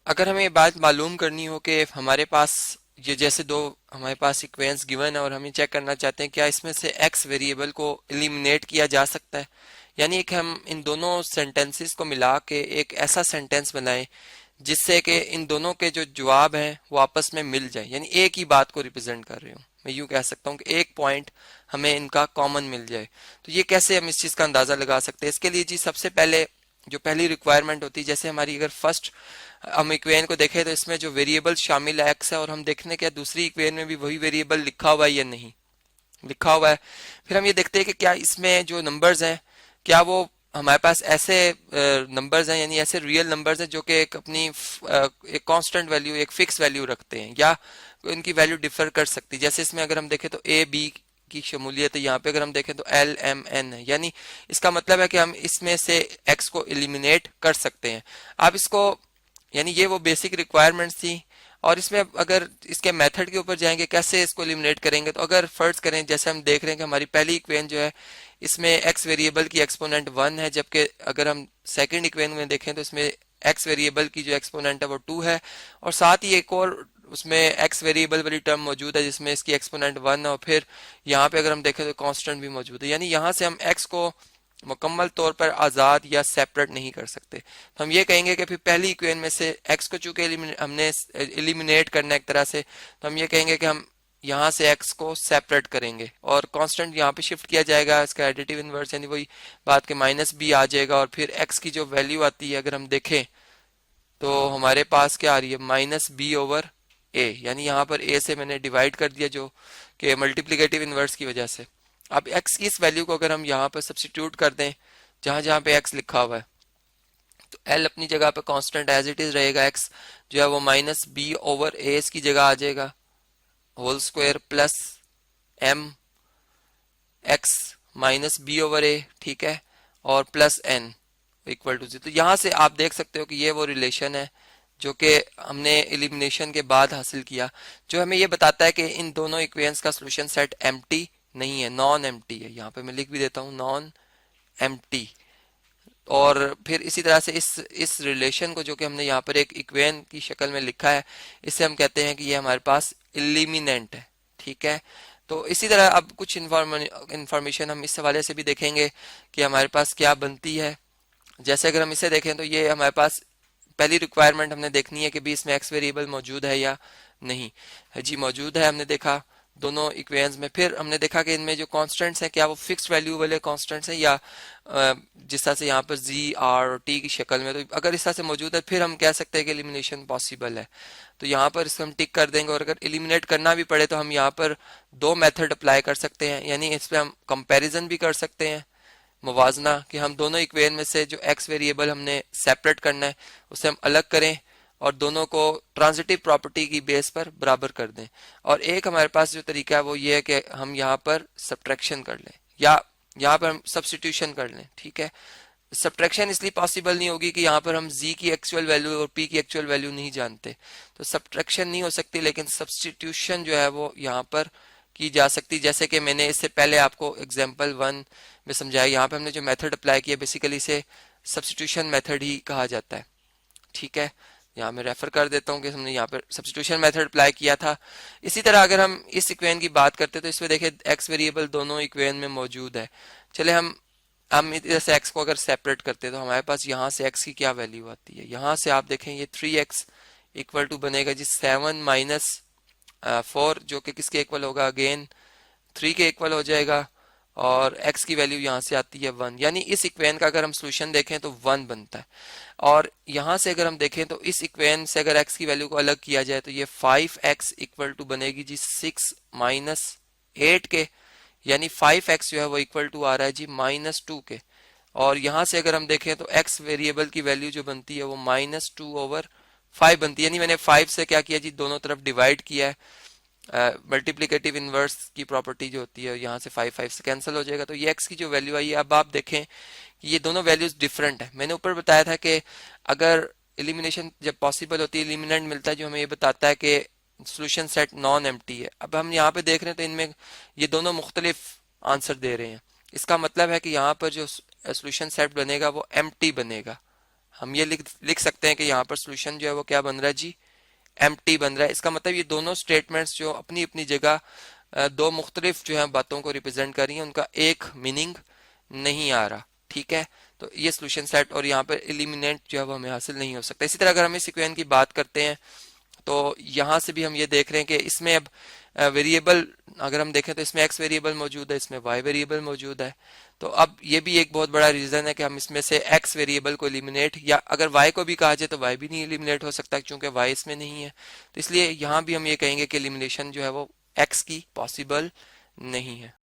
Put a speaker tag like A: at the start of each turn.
A: अगर हमें ये बात मालूम करनी हो कि हमारे पास ये जैसे दो हमारे पास इक्वेशंस गिवन है और हम ये चेक करना चाहते हैं क्या इसमें से एक्स वेरिएबल को एलिमिनेट किया जा सकता है, यानी कि हम इन दोनों सेंटेंसेस को मिला के एक ऐसा सेंटेंस बनाएं जिससे कि इन दोनों के जो जवाब हैं वो आपस में मिल जाए, यानी एक ही बात को रिप्रेजेंट कर रहे हो। मैं यूं कह सकता हूँ कि एक पॉइंट हमें इनका कॉमन मिल जाए। तो ये कैसे हम इस चीज़ का अंदाज़ा लगा सकते हैं? इसके लिए जी सबसे पहले जो पहली रिक्वायरमेंट होती है, जैसे हमारी अगर फर्स्ट हम इक्वेशन को देखें तो इसमें जो वेरिएबल शामिल है एक्स है, और हम देखने क्या दूसरी इक्वेशन में भी वही वेरिएबल लिखा हुआ है या नहीं लिखा हुआ है। फिर हम ये देखते हैं कि क्या इसमें जो नंबर्स हैं क्या वो हमारे पास ऐसे नंबर्स हैं, यानी ऐसे रियल नंबर्स हैं जो कि एक अपनी एक कांस्टेंट वैल्यू एक फिक्स वैल्यू रखते हैं, या इनकी वैल्यू डिफर कर सकती है। जैसे इसमें अगर हम देखें तो ए बी की शमूलियत है, यहाँ पे अगर हम देखें तो एल एम एन है, यानी इसका मतलब है कि हम इसमें से एक्स को एलिमिनेट कर सकते हैं। आप इसको यानी ये वो बेसिक रिक्वायरमेंट्स थी। और इसमें अगर इसके मेथड के ऊपर जाएंगे कैसे इसको एलिमिनेट करेंगे, तो अगर फर्ज करें जैसे हम देख रहे हैं कि हमारी पहली इक्वेशन जो है इसमें एक्स वेरिएबल की एक्सपोनेंट 1 है, जबकि अगर हम सेकंड इक्वेशन में देखें तो इसमें एक्स वेरिएबल की जो एक्सपोनेंट है वो 2 है, और साथ ही एक और उसमें एक्स वेरिएबल वाली टर्म मौजूद है जिसमें इसकी एक्सपोनेंट 1 है, और फिर यहाँ पे अगर हम देखें तो कांस्टेंट भी मौजूद है, यानी यहाँ से हम एक्स को मुकम्मल तौर पर आज़ाद या सेपरेट नहीं कर सकते। तो हम ये कहेंगे कि फिर पहली इक्वेशन में से एक्स को चूंकि हमने एलिमिनेट करना है एक तरह से, तो हम ये कहेंगे कि हम यहाँ से एक्स को सेपरेट करेंगे और कांस्टेंट यहाँ पे शिफ्ट किया जाएगा, इसका एडिटिव इनवर्स यानी वही बात के माइनस बी आ जाएगा, और फिर एक्स की जो वैल्यू आती है अगर हम देखें तो हमारे पास क्या आ रही है माइनस बी ओवर ए, यानी यहाँ पर ए से मैंने डिवाइड कर दिया जो कि मल्टीप्लिकेटिव इनवर्स की वजह से। अब x की इस वैल्यू को अगर हम यहाँ पर सब्सिट्यूट कर दें जहां जहां पे x लिखा हुआ है, तो l अपनी जगह पे कांस्टेंट एज इट इज रहेगा, x जो है वो माइनस बी ओवर ए की जगह आ जाएगा whole square plus m x minus B over A, ठीक है, और प्लस n इक्वल टू 0। तो यहाँ से आप देख सकते हो कि ये वो रिलेशन है जो कि हमने एलिमिनेशन के बाद हासिल किया, जो हमें ये बताता है कि इन दोनों इक्वेशंस का सॉल्यूशन सेट एम्प्टी नहीं है, नॉन एम्प्टी है। यहाँ पे मैं लिख भी देता हूँ नॉन एम्प्टी। और फिर इसी तरह से इस रिलेशन को जो कि हमने यहाँ पर एक इक्वेशन की शक्ल में लिखा है, इससे हम कहते हैं कि ये हमारे पास एलिमिनेंट है, ठीक है। तो इसी तरह अब कुछ इंफॉर्मेशन हम इस हवाले से भी देखेंगे कि हमारे पास क्या बनती है। जैसे अगर हम इसे देखें तो ये हमारे पास पहली रिक्वायरमेंट हमने देखनी है कि भी इसमें एक्स वेरिएबल मौजूद है या नहीं है। जी मौजूद है, हमने देखा दोनों इक्वेशंस में। फिर हमने देखा कि इनमें जो कांस्टेंट्स हैं क्या वो फिक्स्ड वैल्यू वाले कांस्टेंट्स हैं या जिस तरह से यहाँ पर जी आर और टी की शक्ल में, तो अगर इस तरह से मौजूद है फिर हम कह सकते हैं कि एलिमिनेशन पॉसिबल है। तो यहाँ पर इसको हम टिक कर देंगे, और अगर एलिमिनेट करना भी पड़े तो हम यहाँ पर दो मेथड अप्लाई कर सकते हैं, यानी इस पर हम कंपेरिजन भी कर सकते हैं, मुवाजना, कि हम दोनों इक्वेशन में से जो एक्स वेरिएबल हमने सेपरेट करना है उसे हम अलग करें और दोनों को ट्रांजिटिव प्रॉपर्टी की बेस पर बराबर कर दें। और एक हमारे पास जो तरीका है वो ये है कि हम यहाँ पर सब्ट्रैक्शन कर लें या यहाँ पर हम सब्स्टिट्यूशन कर लें, ठीक है। सब्ट्रैक्शन इसलिए पॉसिबल नहीं होगी कि यहाँ पर हम z की एक्चुअल वैल्यू और p की एक्चुअल वैल्यू नहीं जानते, तो सब्ट्रैक्शन नहीं हो सकती, लेकिन सब्स्टिट्यूशन जो है वो यहाँ पर की जा सकती। जैसे कि मैंने इससे पहले आपको एग्जांपल 1 में समझाया, यहाँ पे हमने जो मेथड अप्लाई किया बेसिकली इसे सब्स्टिट्यूशन मेथड ही कहा जाता है, ठीक है। यहाँ मैं रेफर कर देता हूँ कि हमने यहाँ पर सब्स्टिट्यूशन मेथड अप्लाई किया था। इसी तरह अगर हम इस इक्वेशन की बात करते तो इसमें देखिए एक्स वेरिएबल दोनों इक्वेशन में मौजूद है। चले हम इधर से x को अगर सेपरेट करते हैं तो हमारे पास यहाँ से x की क्या वैल्यू आती है। यहाँ से आप देखें ये 3x इक्वल टू बनेगा जी 7 माइनस 4, जो कि किसके इक्वल होगा, अगेन 3 के इक्वल हो जाएगा, और x की वैल्यू यहाँ से आती है 1, यानी इस इक्वेशन का अगर हम सोल्यूशन देखें तो 1 बनता है। और यहाँ से अगर हम देखें तो इस इक्वेशन से अगर x की वैल्यू को अलग किया जाए तो ये 5x इक्वल टू बनेगी जी 6 माइनस 8 के, यानी 5x जो है वो इक्वल टू आ रहा है जी -2 के। और यहाँ से अगर हम देखें तो x वेरिएबल की वैल्यू जो बनती है वो -2/5 बनती है, यानी मैंने 5 से क्या किया जी दोनों तरफ डिवाइड किया है। मल्टीप्लिकेटिव इनवर्स की प्रॉपर्टी जो होती है यहाँ से 5 से कैंसिल हो जाएगा, तो ये x की जो वैल्यू आई है, अब आप देखें कि ये दोनों वैल्यूज डिफरेंट है। मैंने ऊपर बताया था कि अगर एलिमिनेशन जब पॉसिबल होती है, एलिमिनेंट मिलता है जो हमें ये बताता है कि सोल्यूशन सेट नॉन एम्प्टी है। अब हम यहाँ पे देख रहे हैं तो इनमें ये दोनों मुख्तलिफ आंसर दे रहे हैं, इसका मतलब है कि यहाँ पर जो सोल्यूशन सेट बनेगा वो एम्प्टी बनेगा। हम ये लिख सकते हैं कि यहाँ पर सोल्यूशन जो है वो क्या बन रहा है जी, एम्प्टी बन रहा है। इसका मतलब ये दोनों स्टेटमेंट्स जो अपनी अपनी जगह दो मुख्तलिफ जो है बातों को रिप्रेजेंट कर रही हैं, उनका एक मीनिंग नहीं आ रहा। ठीक है, तो ये सोल्यूशन सेट और यहाँ पर एलिमिनेट जो है वो हमें हासिल नहीं हो सकता। इसी तरह अगर हम इस इक्वेशन की बात करते हैं तो यहाँ से भी हम ये देख रहे हैं कि इसमें अब वेरिएबल अगर हम देखें तो इसमें एक्स वेरिएबल मौजूद है, इसमें वाई वेरिएबल मौजूद है। तो अब ये भी एक बहुत बड़ा रीजन है कि हम इसमें से एक्स वेरिएबल को एलिमिनेट, या अगर वाई को भी कहा जाए तो वाई भी नहीं एलिमिनेट हो सकता क्योंकि वाई इसमें नहीं है। तो इसलिए यहाँ भी हम ये कहेंगे कि एलिमिनेशन जो है वो एक्स की पॉसिबल नहीं है।